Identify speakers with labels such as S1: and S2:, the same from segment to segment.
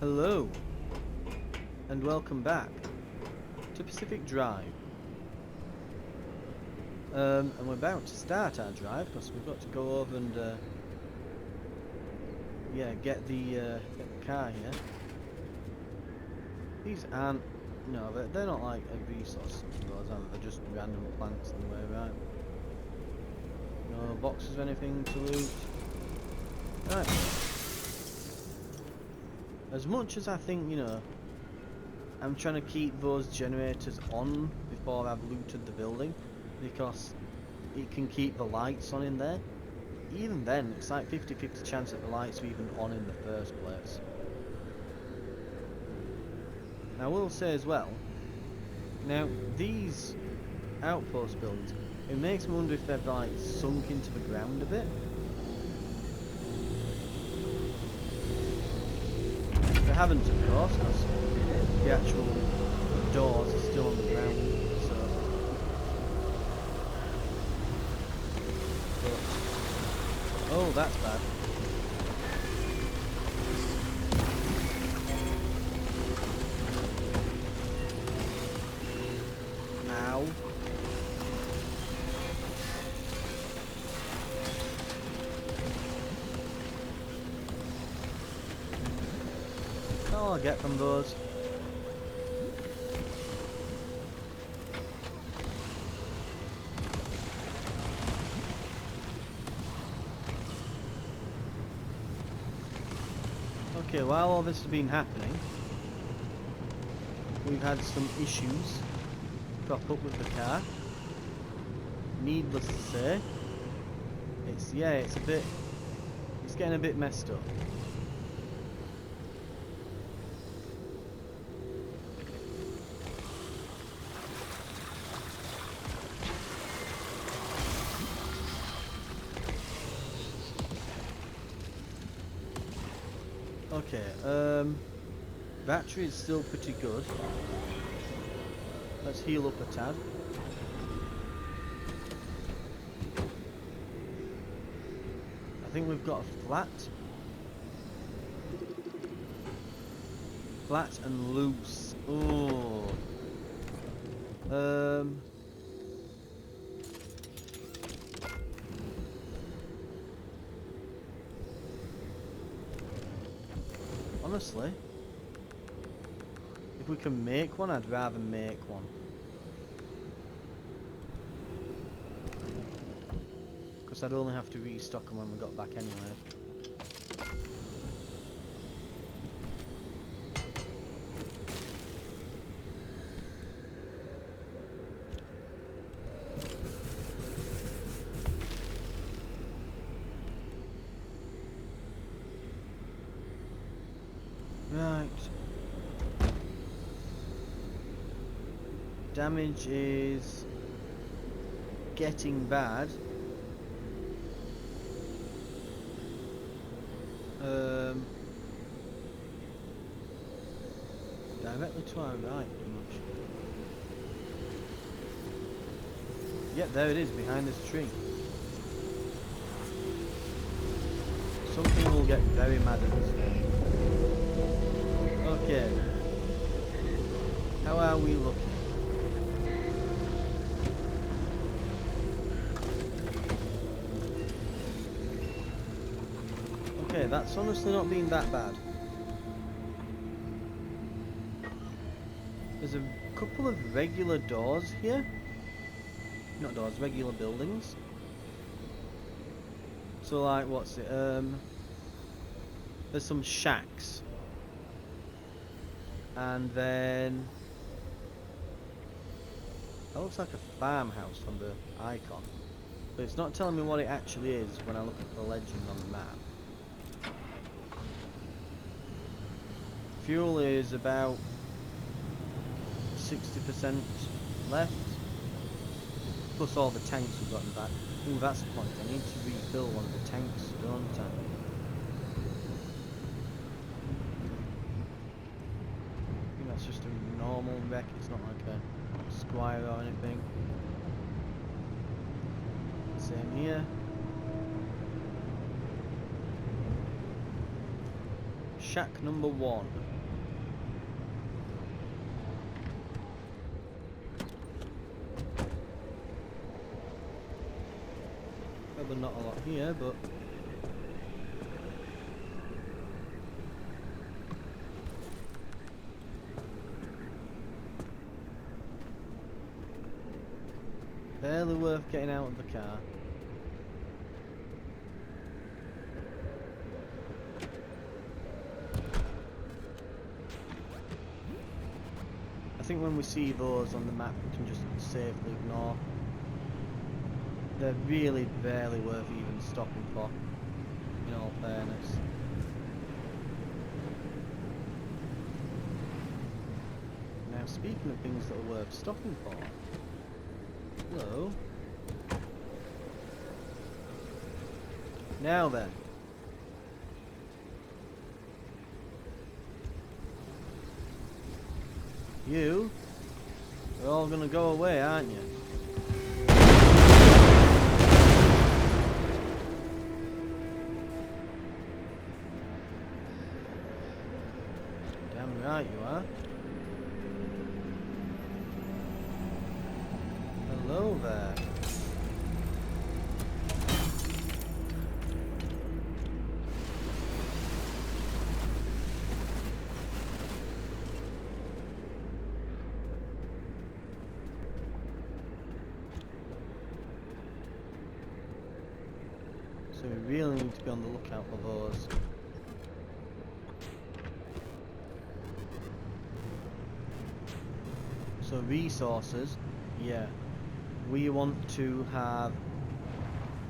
S1: Hello, and welcome back to Pacific Drive. And we're about to start our drive because we've got to go over and get the car here. These aren't, no, they're not like a resource roads, are they? They're just random plants in the way, right? No boxes or anything to loot. Right. As much as I think, I'm trying to keep those generators on before I've looted the building, because it can keep the lights on in there. Even then, it's like 50-50 chance that the lights are even on in the first place. Now, I will say as well, now these outpost buildings, it makes me wonder if they've like sunk into the ground a bit. They haven't, of course, because the actual doors are still on the ground. So, but, oh, that's bad. Ow. That's all I get from those. Okay, while all this has been happening, we've had some issues crop up with the car. Needless to say, it's getting a bit messed up. Okay, battery is still pretty good. Let's heal up a tad. I think we've got a flat. Flat and loose. Ooh. Honestly, if we can make one, I'd rather make one. Because I'd only have to restock them when we got back anyway. Right. Damage is getting bad. Directly to our right, pretty much. Yeah, there it is, behind this tree. Something will get very mad at us. Okay. How are we looking? Okay, that's honestly not been that bad. There's a couple of regular doors here. Not doors, regular buildings. So like, what's it? There's some shacks. And then that looks like a farmhouse from the icon. But it's not telling me what it actually is when I look at the legend on the map. Fuel is about 60% left, plus all the tanks we've gotten back. Ooh, that's the point. I need to refill one of the tanks, don't I? I think that's just a normal wreck. It's not like a squire or anything. Same here. shack number 1. Probably not a lot here, but barely worth getting out of the car. I think when we see those on the map, we can just safely ignore. They're really barely worth even stopping for, in all fairness. Now, speaking of things that are worth stopping for, hello. Now then. You are all gonna go away, aren't you? Damn right you are. Hello there. So we really need to be on the lookout for those. So resources, yeah. We want to have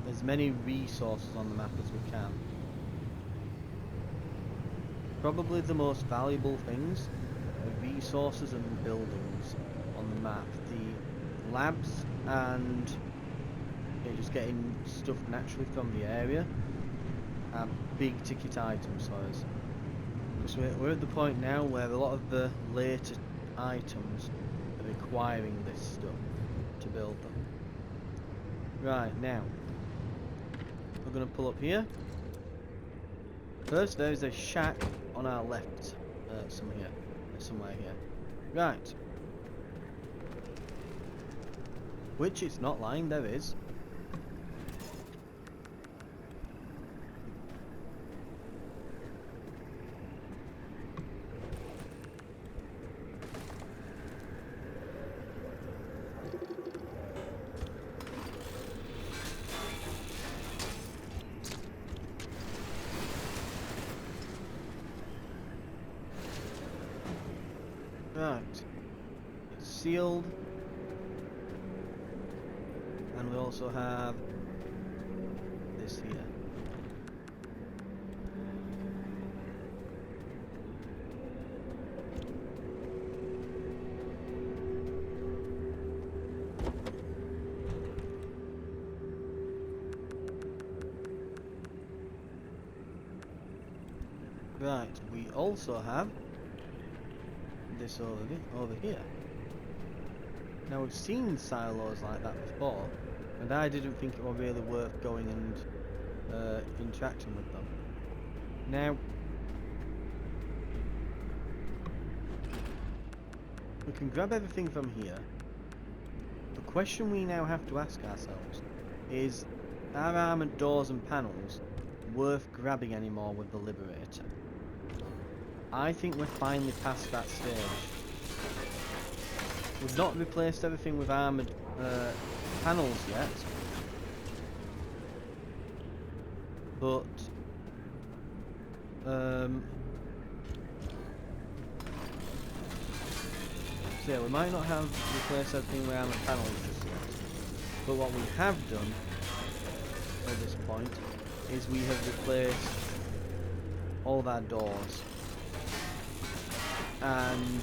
S1: as many resources on the map as we can. Probably the most valuable things are resources and buildings on the map. The labs and just getting stuff naturally from the area are big ticket items for us. So we're at the point now where a lot of the later items are requiring this stuff to build them. Right, now we're going to pull up here. First, there's a shack on our left, somewhere here. Right. Which it's not lying, there is. Right, it's sealed, and we also have this here. Right, we also have this over here. Now we've seen silos like that before, and I didn't think it was really worth going and interacting with them. Now we can grab everything from here. The question we now have to ask ourselves is, are armoured doors and panels worth grabbing anymore with the Liberator? I think we're finally past that stage. We've not replaced everything with armoured panels yet, but so yeah, we might not have replaced everything with armoured panels just yet, but what we have done at this point is we have replaced all of our doors. And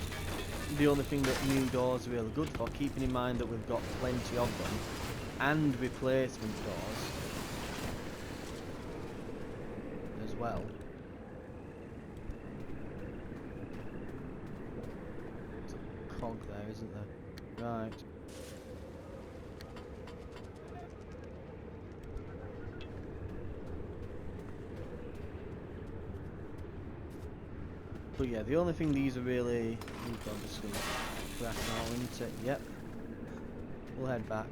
S1: the only thing that new doors are really good for, keeping in mind that we've got plenty of them, and replacement doors as well. There's a cog there, isn't there? Right. But yeah, the only thing these are really... Ooh, I'm just going to crack now into it. Yep. We'll head back.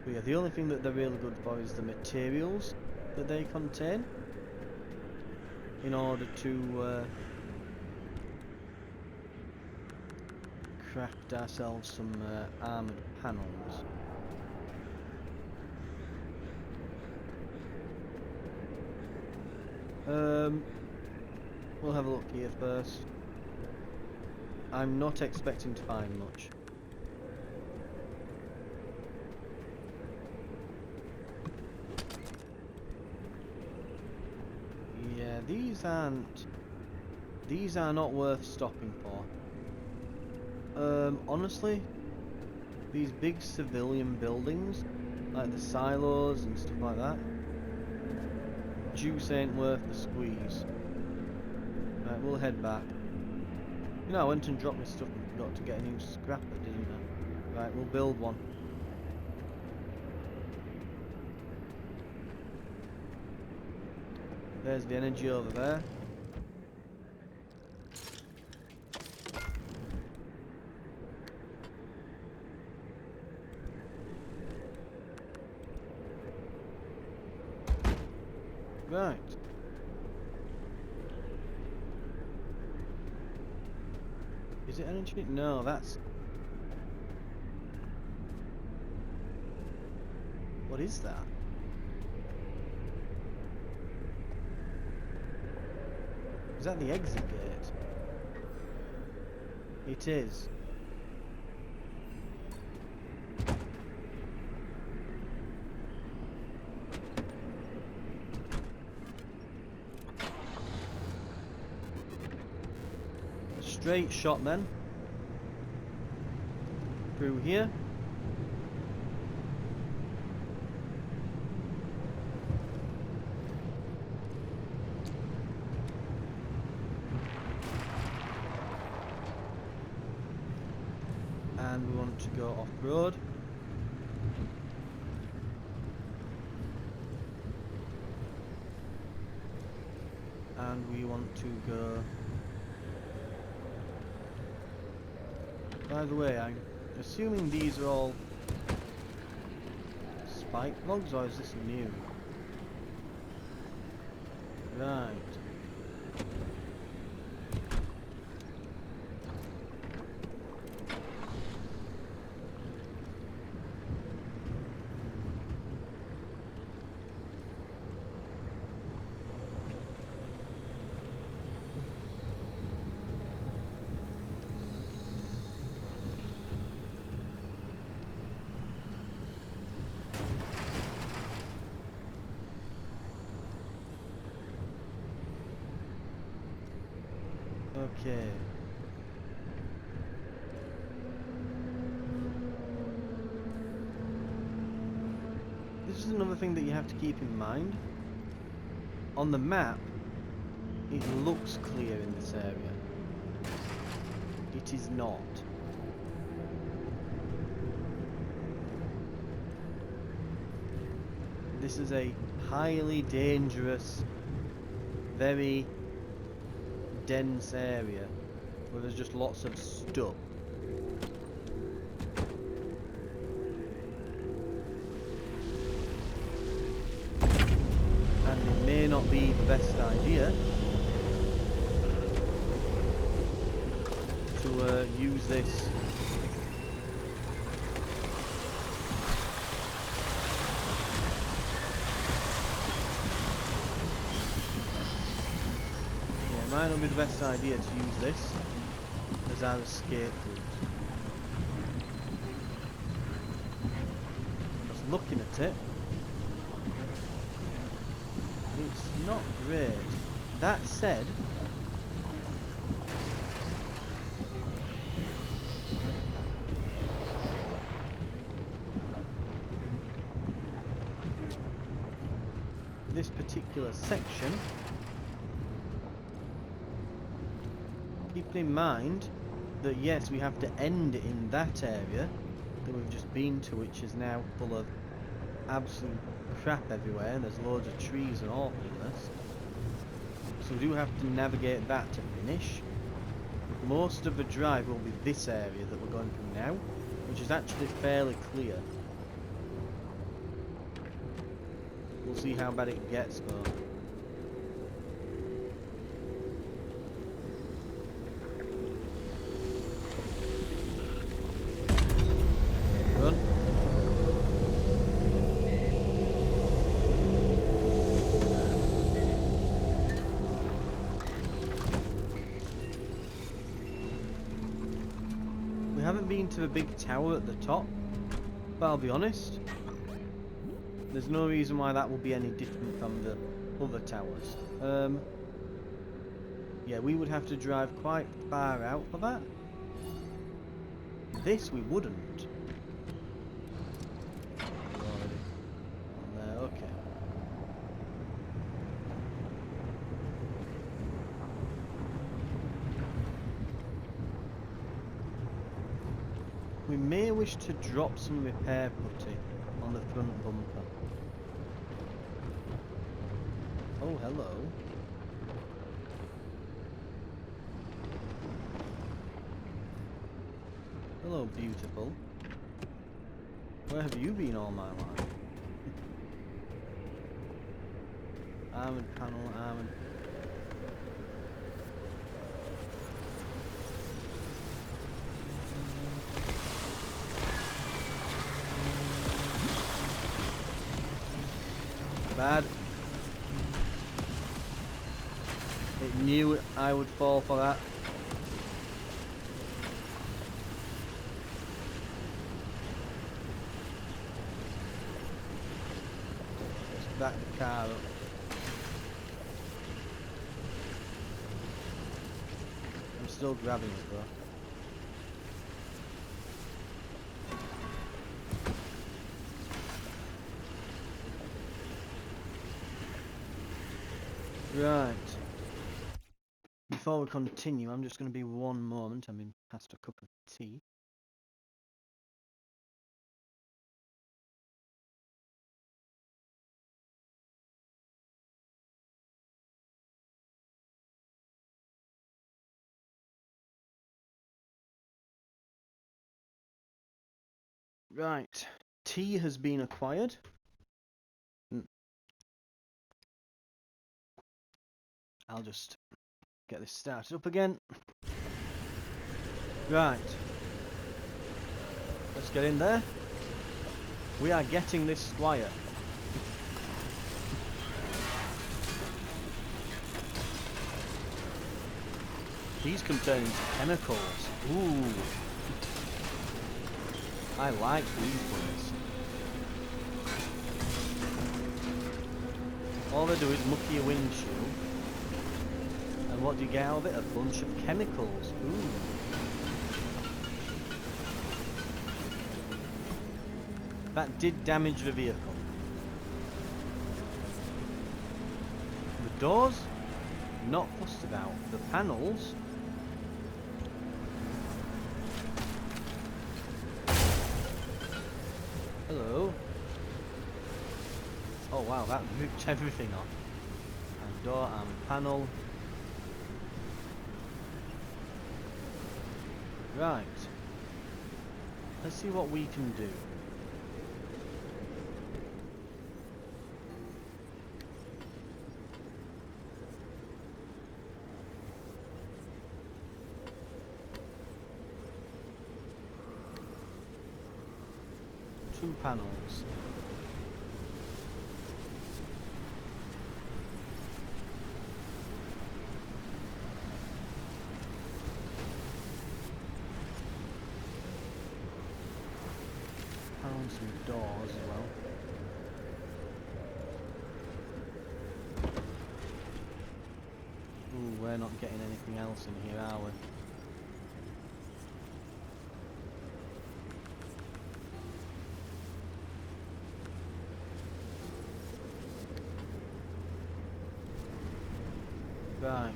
S1: But yeah, the only thing that they're really good for is the materials that they contain. In order to craft ourselves some armoured panels. We'll have a look here first. I'm not expecting to find much. Yeah, these are not worth stopping for. Honestly, these big civilian buildings, like the silos and stuff like that, juice ain't worth the squeeze. Right, we'll head back. You know, I went and dropped my stuff and forgot to get a new scrapper, didn't I? Right, we'll build one. There's the energy over there. Right. Is it energy? No, that's... What is that? Is that the exit gate? It is. Straight shot then. Through here. And we want to go off-road. And we want to go... By the way, I'm assuming these are all spike logs, or is this new? Right. Okay. This is another thing that you have to keep in mind. On the map, it looks clear in this area. It is not. This is a highly dangerous, very dense area where there's just lots of stuff. And it may not be the best idea to use this might not be the best idea to use this as our escape route. Just looking at it, it's not great. That said, this particular section, keep in mind that yes, we have to end in that area that we've just been to, which is now full of absolute crap everywhere, and there's loads of trees and awfulness. So we do have to navigate that to finish. Most of the drive will be this area that we're going through now, which is actually fairly clear. We'll see how bad it gets though. Run. We haven't been to the big tower at the top, but I'll be honest, there's no reason why that will be any different from the other towers. Yeah, we would have to drive quite far out for that. This we wouldn't. Already on there, okay. We may wish to drop some repair putty on the front bumper. Oh, hello. Hello, beautiful. Where have you been all my life? Armoured panel, armoured. Bad. It knew I would fall for that. Let's back the car up. I'm still grabbing it though. Right. Before we continue, I'm just going to be one moment. I'm in past a cup of tea. Right. Tea has been acquired. I'll just get this started up again. Right. Let's get in there. We are getting this squire. These can turn into chemicals. Ooh. I like these ones. All they do is muck your windshield. And what do you get out of it? A bunch of chemicals. Ooh. That did damage the vehicle. The doors, not fussed about. The panels, hello. Oh wow, that ripped everything off. And door and panel. Right. Let's see what we can do. Two panels. Found some doors as well. Ooh, we're not getting anything else in here, are we? Right.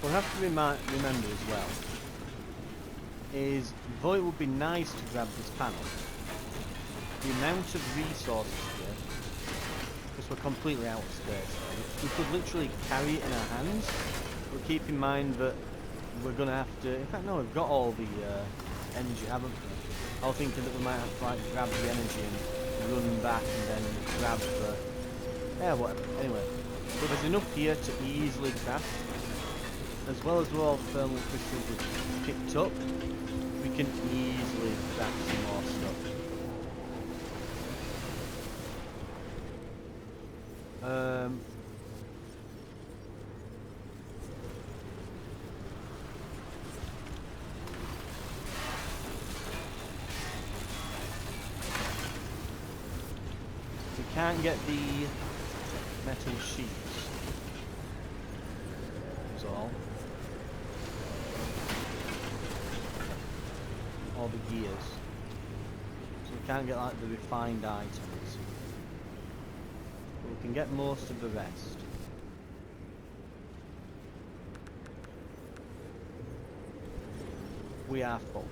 S1: What I have to remember as well is, though it would be nice to grab this panel, the amount of resources here, because we're completely out of space, we could literally carry it in our hands, but keep in mind that we're going to have to, in fact no, we've got all the energy, haven't we? I was thinking that we might have to like grab the energy and run back and then grab the, yeah, whatever, anyway. But there's enough here to easily craft, as well as all thermal crystals we've picked up, we can easily craft some more stuff. We can't get the metal sheets. That's all. Or the gears. So we can't get like the refined items. But we can get most of the rest. We are full.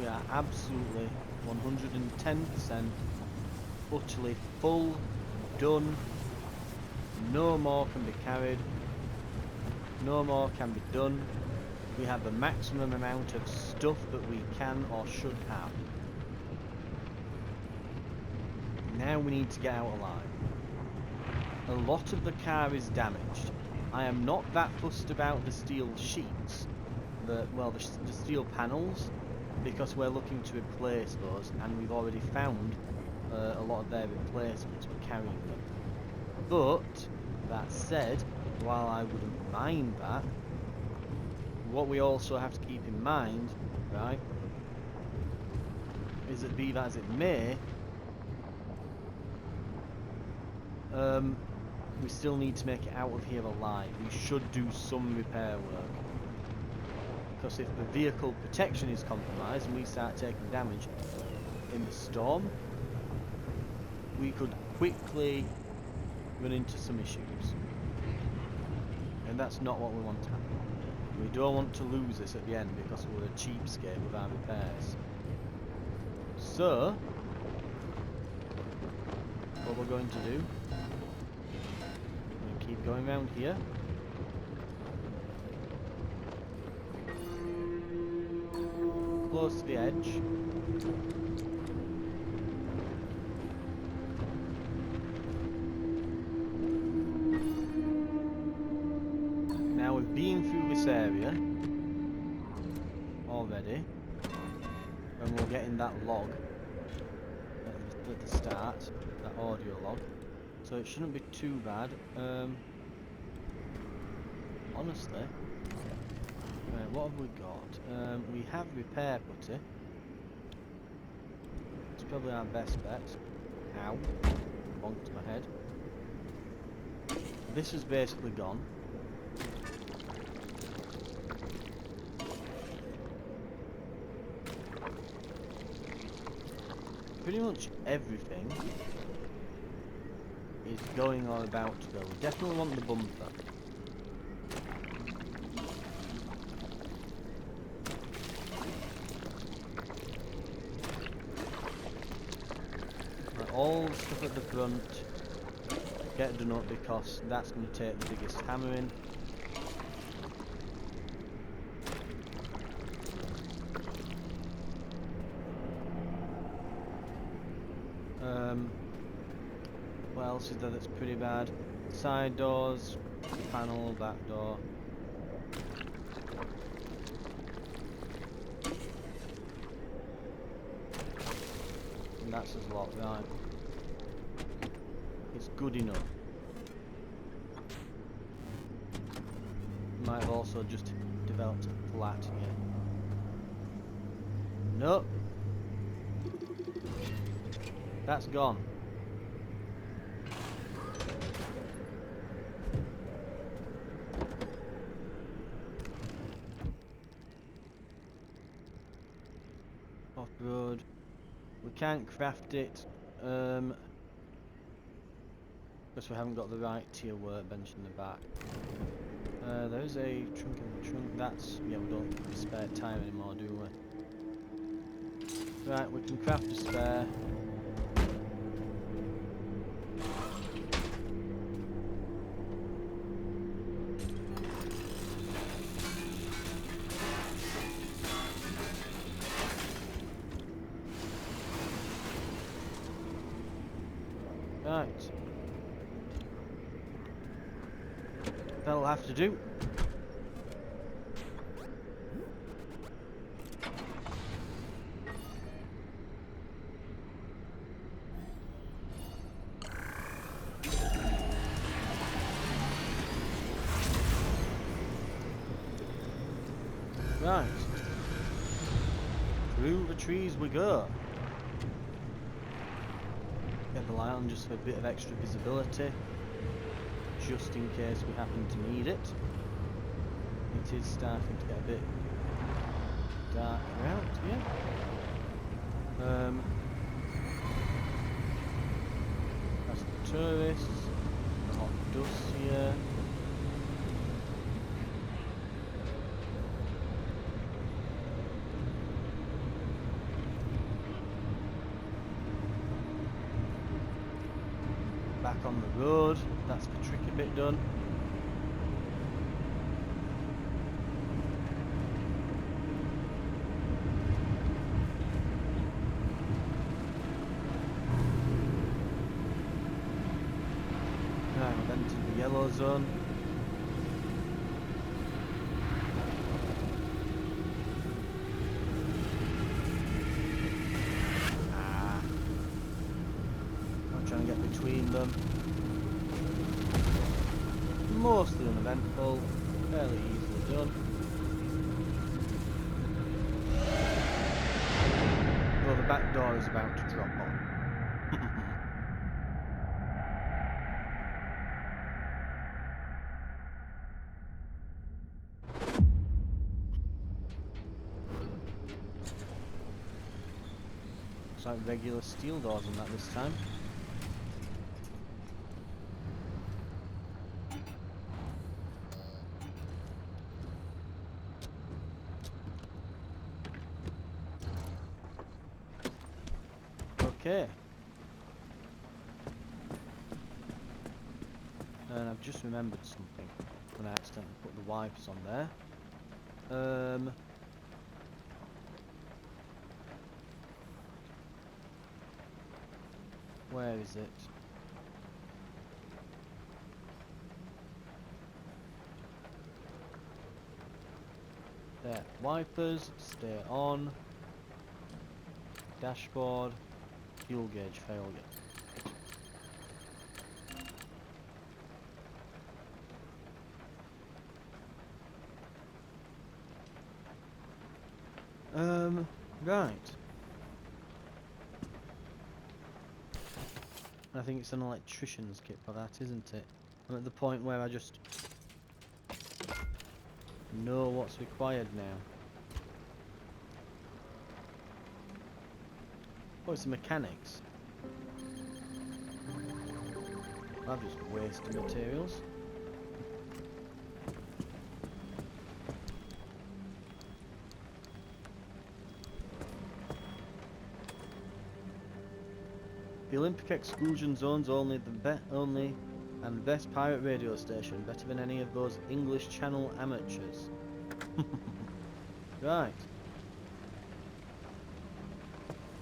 S1: We are absolutely 110% utterly full, done, no more can be carried, no more can be done. We have the maximum amount of stuff that we can or should have. Now we need to get out alive. A lot of the car is damaged. I am not that fussed about the steel sheets, the steel panels, because we're looking to replace those, and we've already found a lot of their replacements. We're carrying them. But that said, while I wouldn't mind that, what we also have to keep in mind, right, is that be that as it may, we still need to make it out of here alive. We should do some repair work. Because if the vehicle protection is compromised and we start taking damage in the storm, we could quickly run into some issues. And that's not what we want to happen. We don't want to lose this at the end because we're a cheapskate with our repairs. So, what we're going to do, we're going to keep going around here. Close to the edge. Now we've been through this area already, and we're getting that log at the start, that audio log, so it shouldn't be too bad. Honestly, what have we got? We have repair putty. It's probably our best bet. Ow, bonked my head. This is basically gone. Pretty much everything is going or about to go. We definitely want the bumper. Right, all the stuff at the front get done up because that's going to take the biggest hammering. What else is there that's pretty bad? Side doors, panel, back door. And that's as locked, right. It's good enough. Might have also just developed a flat here. Nope. That's gone. can't craft it because we haven't got the right tier workbench in the back. There is a trunk in the trunk. That's, yeah, we don't have spare time anymore, do we? Right, we can craft a spare. Right. That'll have to do. Right. Through the trees we go. Get the light on just for a bit of extra visibility, just in case we happen to need it. It is starting to get a bit darker out here. That's the tourists, the hot dust here. Back on the road, that's the tricky bit done. Right, we've entered the yellow zone. Trying to get between them. Mostly uneventful, fairly easily done. Though the back door is about to drop on. It's like regular steel doors on that this time. Okay. And I've just remembered something when I accidentally put the wipes on there. Where is it? There. Wipers, stay on. Dashboard. Fuel gauge failure. Right. I think it's an electrician's kit for that, isn't it? I'm at the point where I just know what's required now. Oh, it's the mechanics. I've just wasted materials. The Olympic Exclusion Zone's only and best pirate radio station, better than any of those English Channel amateurs. Right.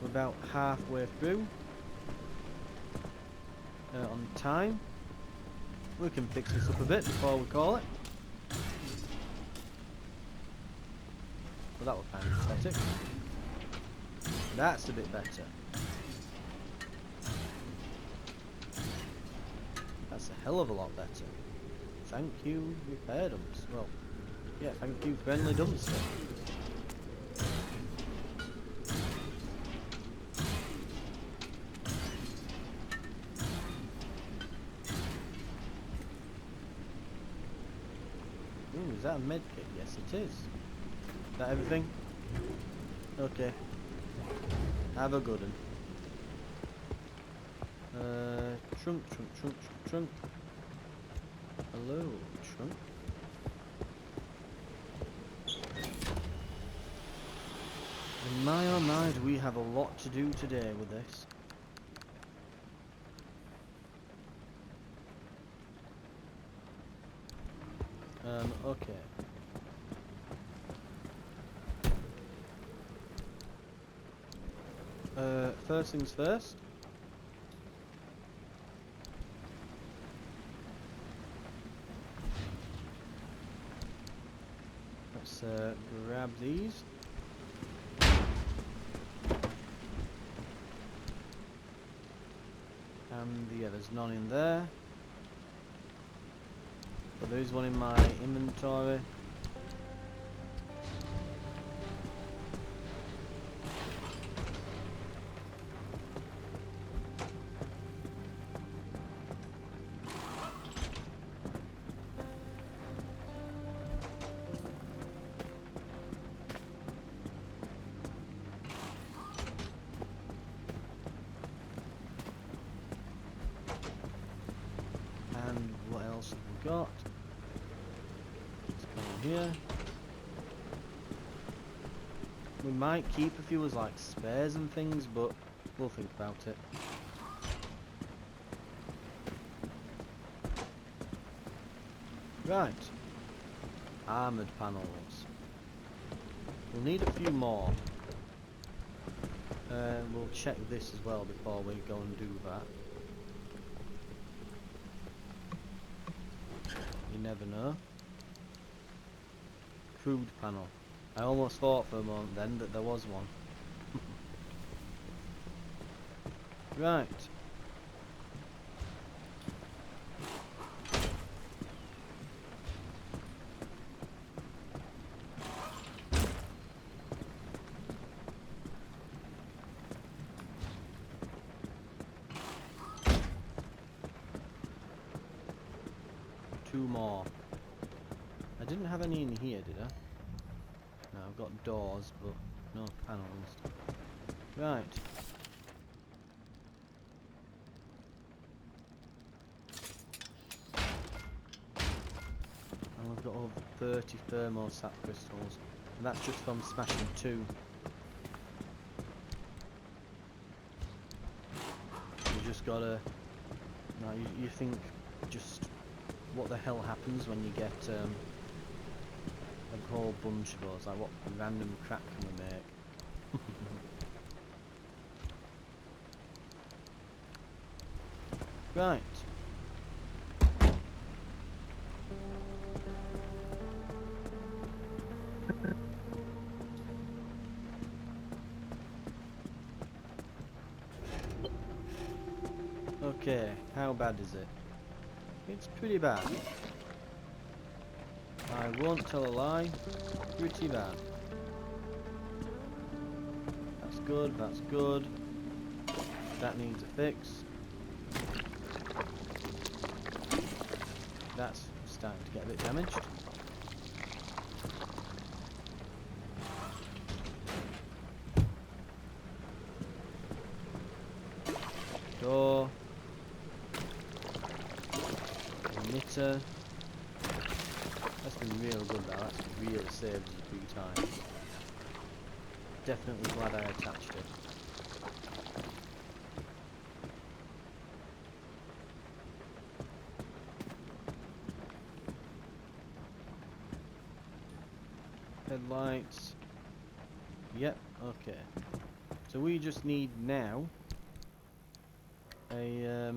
S1: We're about halfway through. On time. We can fix this up a bit before we call it. Well, that was kind of pathetic. That's a bit better. That's a hell of a lot better. Thank you, repair dumps. Well, yeah, thank you, friendly dumpster. Ooh, is that a med kit? Yes, it is. Is that everything? Okay. Have a good one. Trunk, trunk, trunk, trunk, trunk. Hello, trunk. And my oh my, do we have a lot to do today with this. Okay. First things first. Let's grab these. And yeah, there's none in there. But there is one in my inventory. And what else have we got? Let's go here. We might keep a few as like spares and things, but we'll think about it. Right. Armoured panels. We'll need a few more. We'll check this as well before we go and do that. You never know. Crude panel. I almost thought for a moment then that there was one. Right. Two more. I didn't have any in here, did I? No, I've got doors, but no panels. Right. And we've got over 30 thermostat crystals. And that's just from smashing 2. You just gotta... No, you think just... What the hell happens when you get a whole bunch of those? Like, what random crap can we make? Right. Okay, how bad is it? It's pretty bad. I won't tell a lie. Pretty bad. That's good, that's good. That needs a fix. That's starting to get a bit damaged. Door. Emitter. That's been real good though, that's really saved us a few times. Definitely glad I attached it. Headlights. Yep, okay. So we just need now a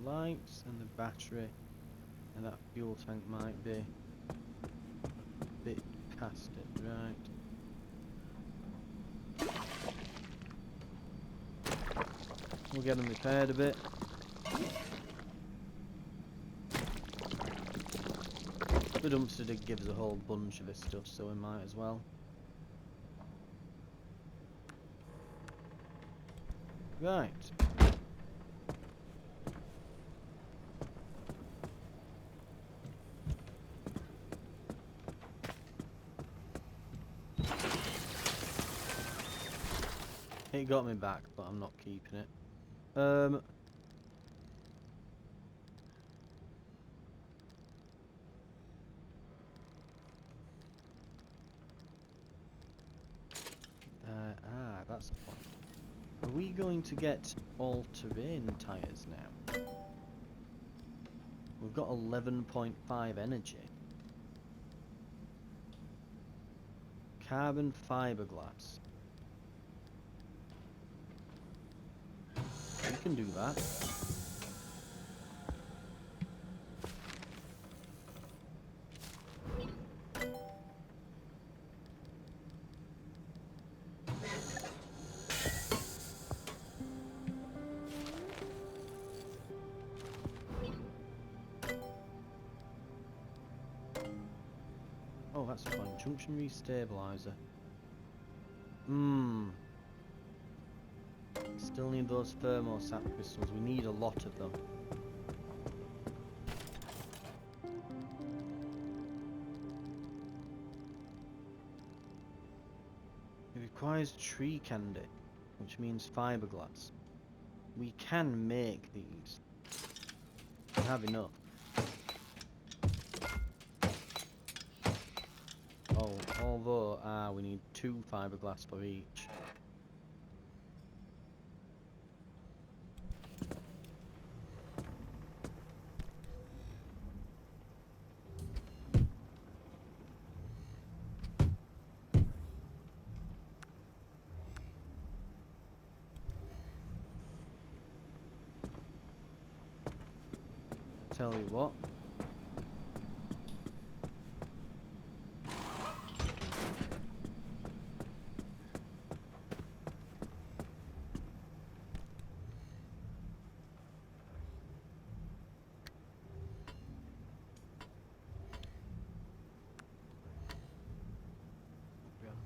S1: lights and the battery, and that fuel tank might be a bit past it, right? We'll get them repaired a bit. The dumpster did give us a whole bunch of this stuff, so we might as well. Right. It got me back, but I'm not keeping it. That's the point. Are we going to get all-terrain tyres now? We've got 11.5 energy. Carbon fiberglass. We can do that. Oh, that's fine. Junction restabilizer. Still need those thermostat crystals. We need a lot of them. It requires tree candy, which means fiberglass. We can make these. We have enough. Oh, although, we need 2 fiberglass for each. Tell you what.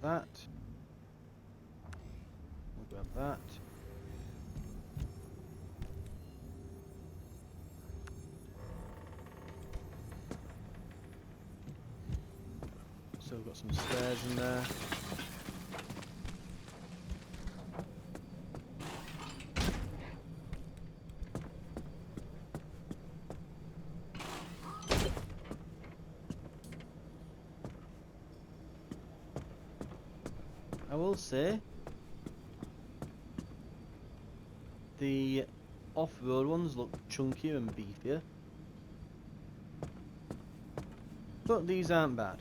S1: That. We'll grab that. So we've got some stairs in there. I will say the off-road ones look chunkier and beefier, but these aren't bad.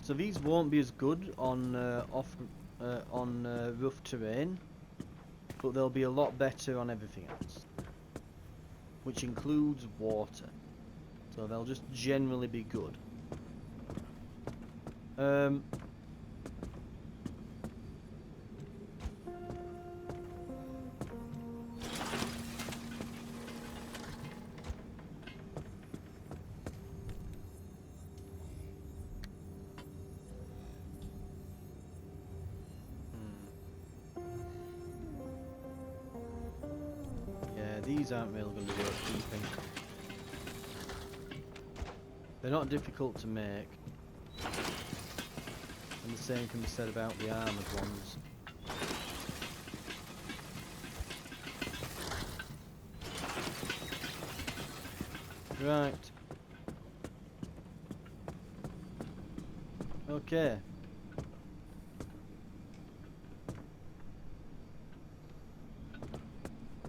S1: So these won't be as good on rough terrain, but they'll be a lot better on everything else, which includes water. So they'll just generally be good. These aren't really going to be worth keeping. They're not difficult to make. And the same can be said about the armoured ones. Right. Okay.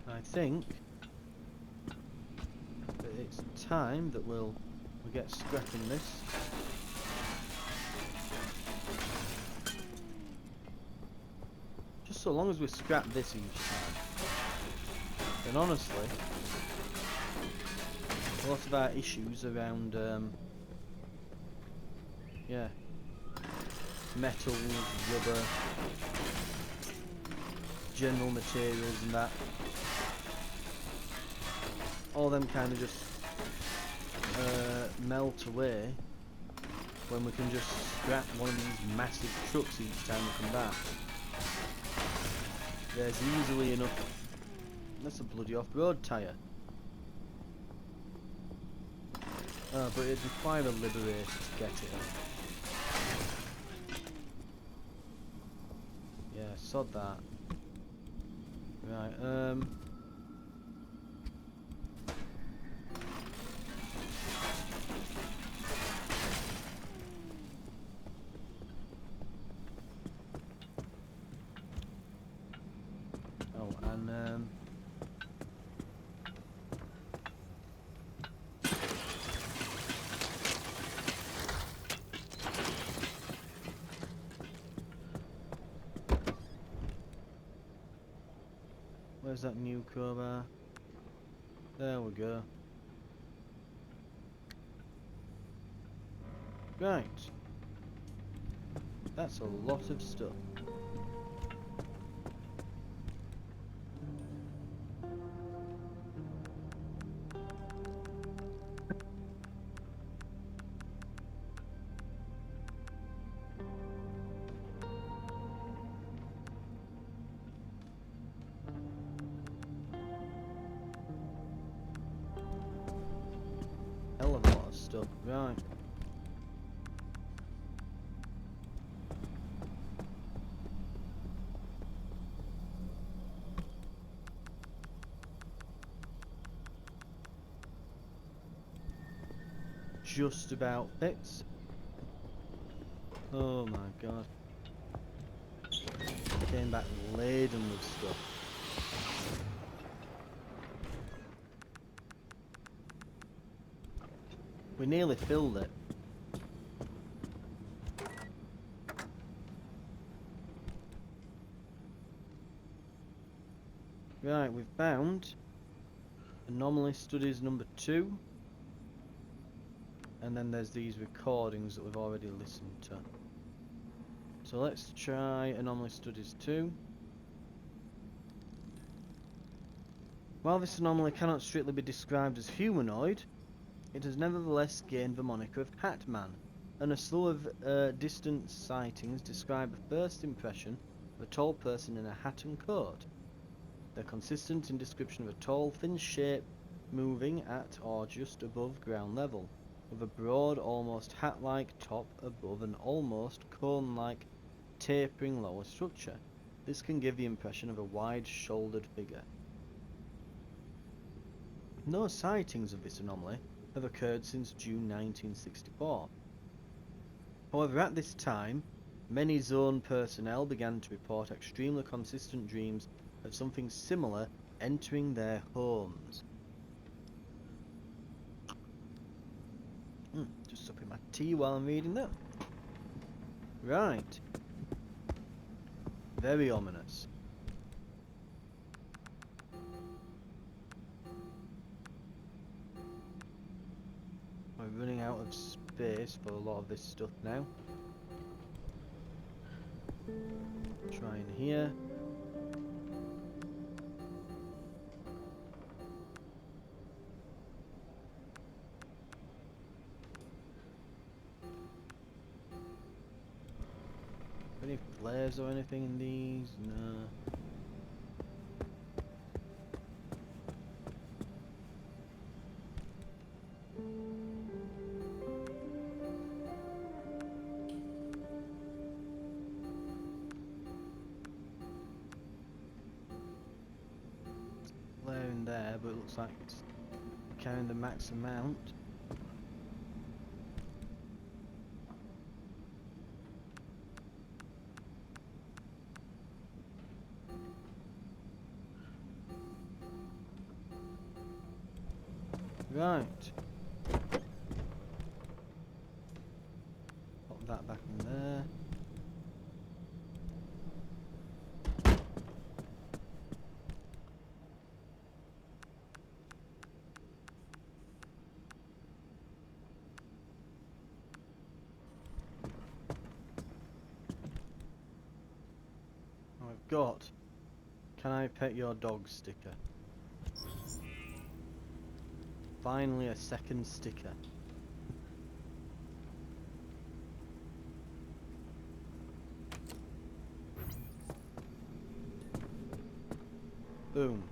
S1: I think that it's time that we'll get scrapping this. Just so long as we scrap this each time. And honestly, a lot of our issues around yeah, metals, rubber, general materials and that, all them kind of just melt away when we can just scrap one of these massive trucks each time we come back. There's easily enough. That's a bloody off-road tyre. But it'd require a liberator to get it in. Yeah, sod that. Right, oh, and where's that new crowbar? There we go. Right. That's a lot of stuff. Hell of a lot of stuff. Right. Just about fits. Oh my god. Came back laden with stuff. We nearly filled it. Right, we've found anomaly studies number 2. And then there's these recordings that we've already listened to. So let's try anomaly studies 2. While this anomaly cannot strictly be described as humanoid, it has nevertheless gained the moniker of Hat Man, and a slew of distant sightings describe a first impression of a tall person in a hat and coat. They're consistent in description of a tall, thin shape moving at or just above ground level, with a broad, almost hat-like top above an almost cone-like tapering lower structure. This can give the impression of a wide-shouldered figure. No sightings of this anomaly have occurred since June 1964. However, at this time, many zone personnel began to report extremely consistent dreams of something similar entering their homes. Just sipping my tea while I'm reading that. Right. Very ominous. We're running out of space for a lot of this stuff now. Try in here. Any flares or anything in these? No. Flare in there, but it looks like it's carrying the max amount. Right. Pop that back in there. I've got "Can I pet your dog" sticker. Finally a second sticker. Boom.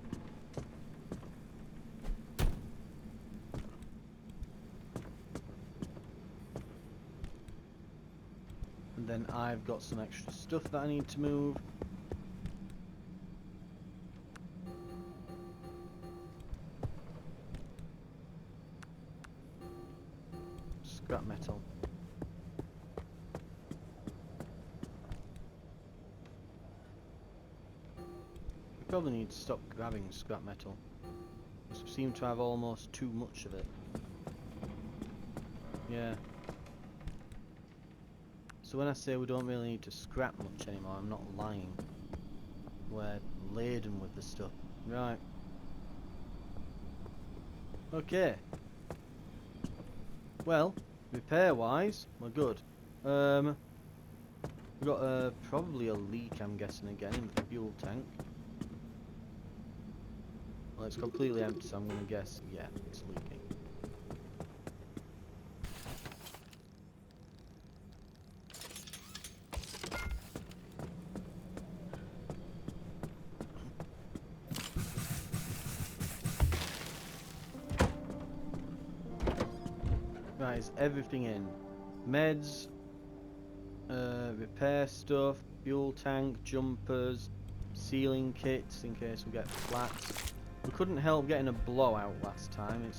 S1: And then I've got some extra stuff that I need to move. scrap metal. We probably need to stop grabbing scrap metal. We seem to have almost too much of it. Yeah. So when I say we don't really need to scrap much anymore, I'm not lying. We're laden with the stuff. Right. Okay. Well, repair-wise, we're good. We've got probably a leak, I'm guessing, again in the fuel tank. Well, it's completely empty, so I'm going to guess, yeah, it's leaking. Right, is everything in? Meds, repair stuff, fuel tank, jumpers, sealing kits in case we get flats. We couldn't help getting a blowout last time.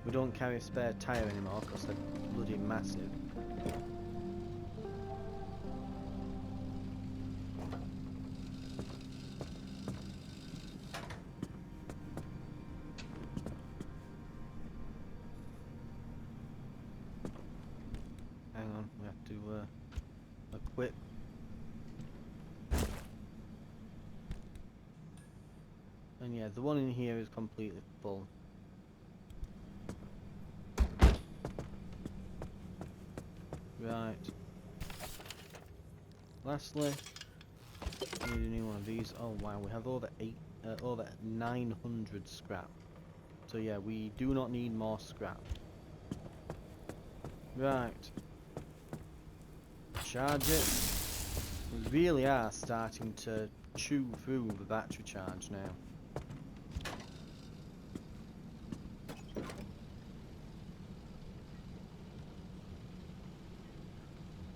S1: We don't carry a spare tyre anymore because they're bloody massive. Hang on, we have to equip. And yeah, the one in here is completely full. Right. Lastly, I need a new one of these. Oh wow, we have over 900 scrap. So yeah, we do not need more scrap. Right. Charge it. We really are starting to chew through the battery charge now.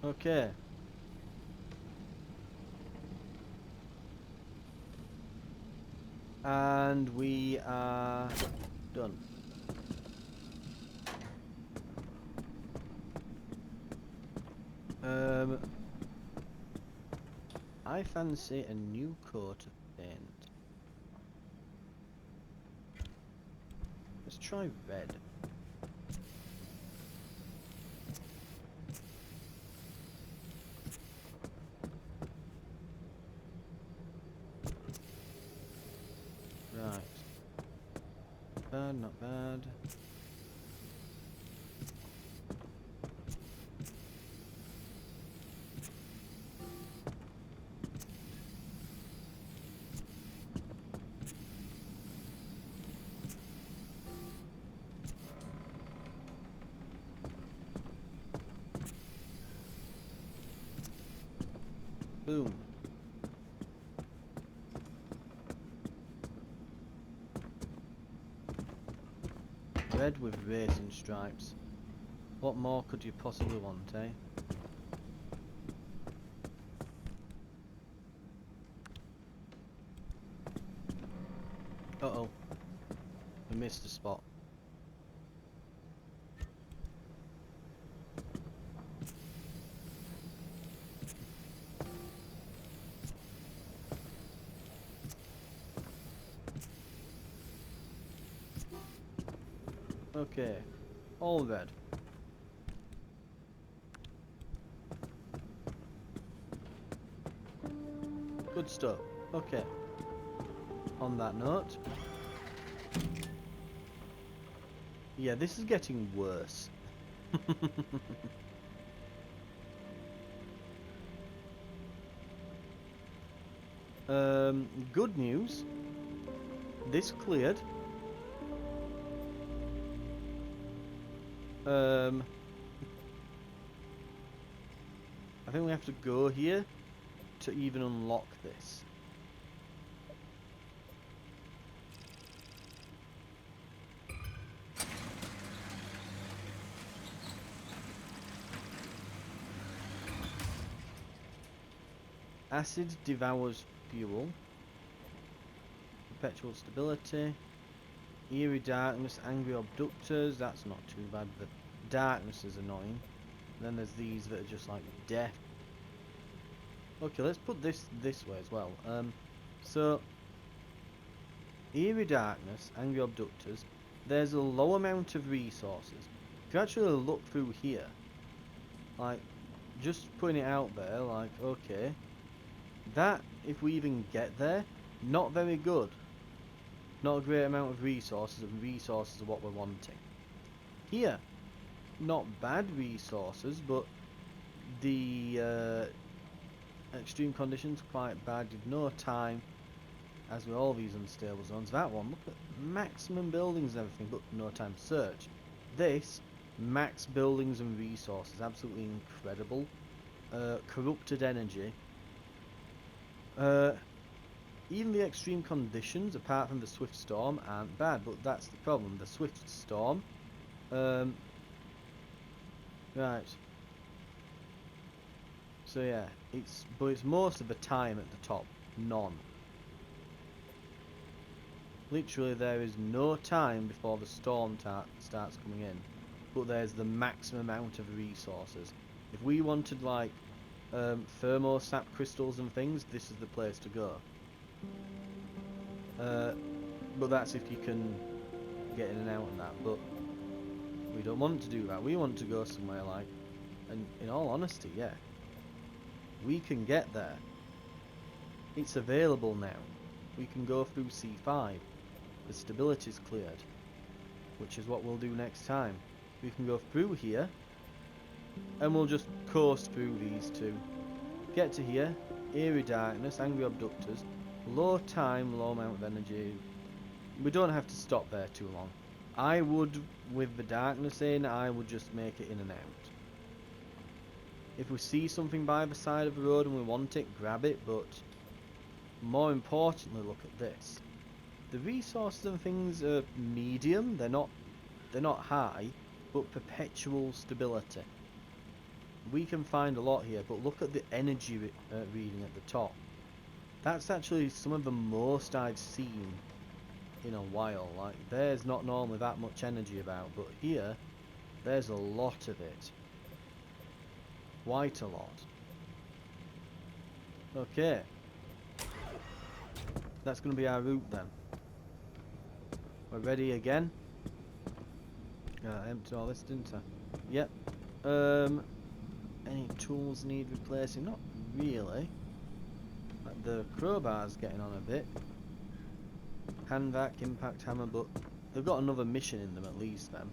S1: Okay. And we are done. I fancy a new coat of paint. Let's try red. Right. Bad, not bad. Boom. Red with racing stripes. What more could you possibly want, eh? Uh-oh. We missed a spot. Okay. All red. Good stuff. Okay. On that note. Yeah, this is getting worse. Good news. This cleared. I think we have to go here to even unlock this. Acid devours fuel. Perpetual stability. Eerie darkness, angry abductors. That's not too bad. The darkness is annoying. And then there's these that are just like death. Okay, let's put this way as well. So eerie darkness, angry abductors. There's a low amount of resources. If you actually look through here, like, just putting it out there, like, okay, that, if we even get there, not very good. Not a great amount of resources, and resources are what we're wanting. Here, not bad resources, but the extreme conditions quite bad. You've no time, as with all these unstable zones. That one, look at maximum buildings and everything, but no time search. This, max buildings and resources, absolutely incredible. Corrupted energy. Even the extreme conditions, apart from the swift storm, aren't bad, but that's the problem. The swift storm. Right. So yeah, it's most of the time at the top. None. Literally, there is no time before the storm starts coming in, but there's the maximum amount of resources. If we wanted like thermosap crystals and things, this is the place to go. But that's if you can get in and out and that. But we don't want to do that. We want to go somewhere like, and in all honesty, yeah, we can get there. It's available now. We can go through C5. The stability's cleared, which is what we'll do next time. We can go through here, and we'll just coast through these two. Get to here, eerie darkness, angry abductors, low time, low amount of energy. We don't have to stop there too long. I would, with the darkness in, I would just make it in and out. If we see something by the side of the road and we want it, grab it, but more importantly, look at this. The resources and things are medium, they're not high, but perpetual stability. We can find a lot here, but look at the energy reading at the top. That's actually some of the most I've seen in a while. Like, there's not normally that much energy about, but here, there's a lot of it. Quite a lot. Okay. That's going to be our route then. We're ready again. I emptied all this, didn't I? Yep. Any tools need replacing? Not really. Like the crowbar's getting on a bit. Hand vac, impact hammer, but they've got another mission in them at least then.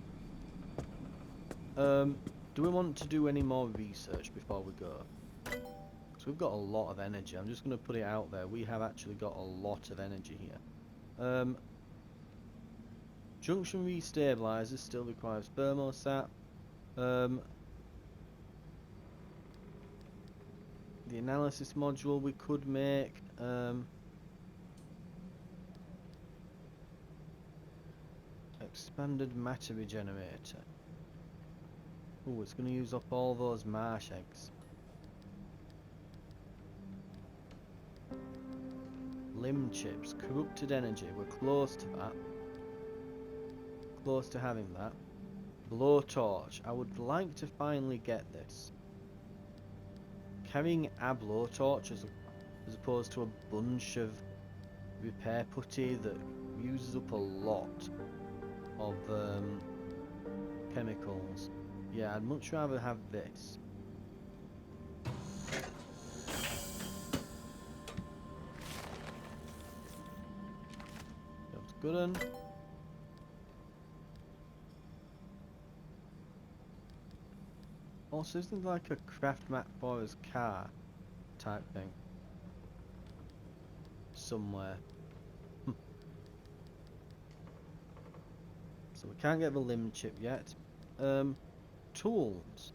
S1: Do we want to do any more research before we go? So we've got a lot of energy. I'm just going to put it out there. We have actually got a lot of energy here. Junction restabilizers still requires thermostat. The analysis module we could make. Expanded matter regenerator. Oh, it's going to use up all those marsh eggs. Limb chips, corrupted energy. We're close to that. Close to having that. Blowtorch. I would like to finally get this. Carrying a blowtorch as opposed to a bunch of repair putty that uses up a lot of chemicals. Yeah, I'd much rather have this. That's good one. Also, isn't there like a craft map for his car type thing? Somewhere. So we can't get the limb chip yet. Tools.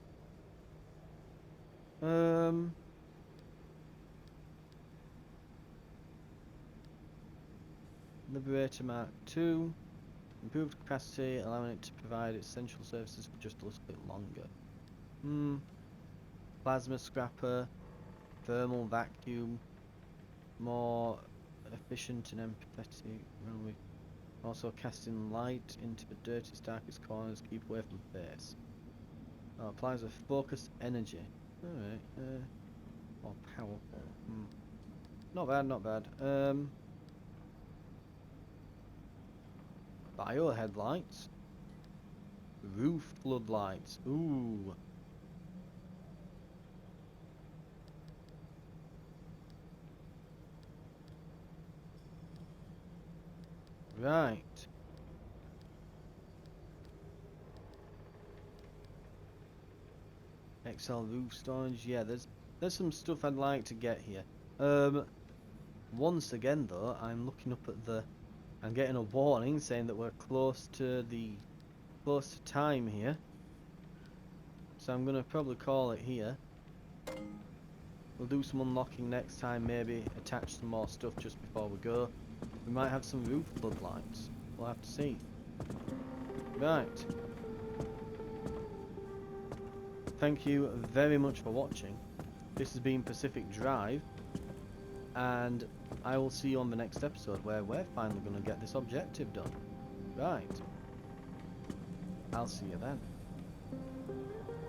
S1: Liberator Mark 2. Improved capacity, allowing it to provide essential services for just a little bit longer. Plasma scrapper. Thermal vacuum. More efficient and empathetic. Also casting light into the dirtiest, darkest corners. Keep away from the base. Oh, applies a focused energy. Alright, or powerful. Not bad, not bad. Bio headlights. Roof floodlights. Ooh. Right. XL roof storage. Yeah, there's some stuff I'd like to get here. Once again though, I'm looking up at the. I'm getting a warning saying that we're close to time here. So I'm gonna probably call it here. We'll do some unlocking next time, maybe attach some more stuff just before we go. We might have some roof floodlights. We'll have to see. Right. Thank you very much for watching. This has been Pacific Drive, and I will see you on the next episode where we're finally going to get this objective done. Right. I'll see you then.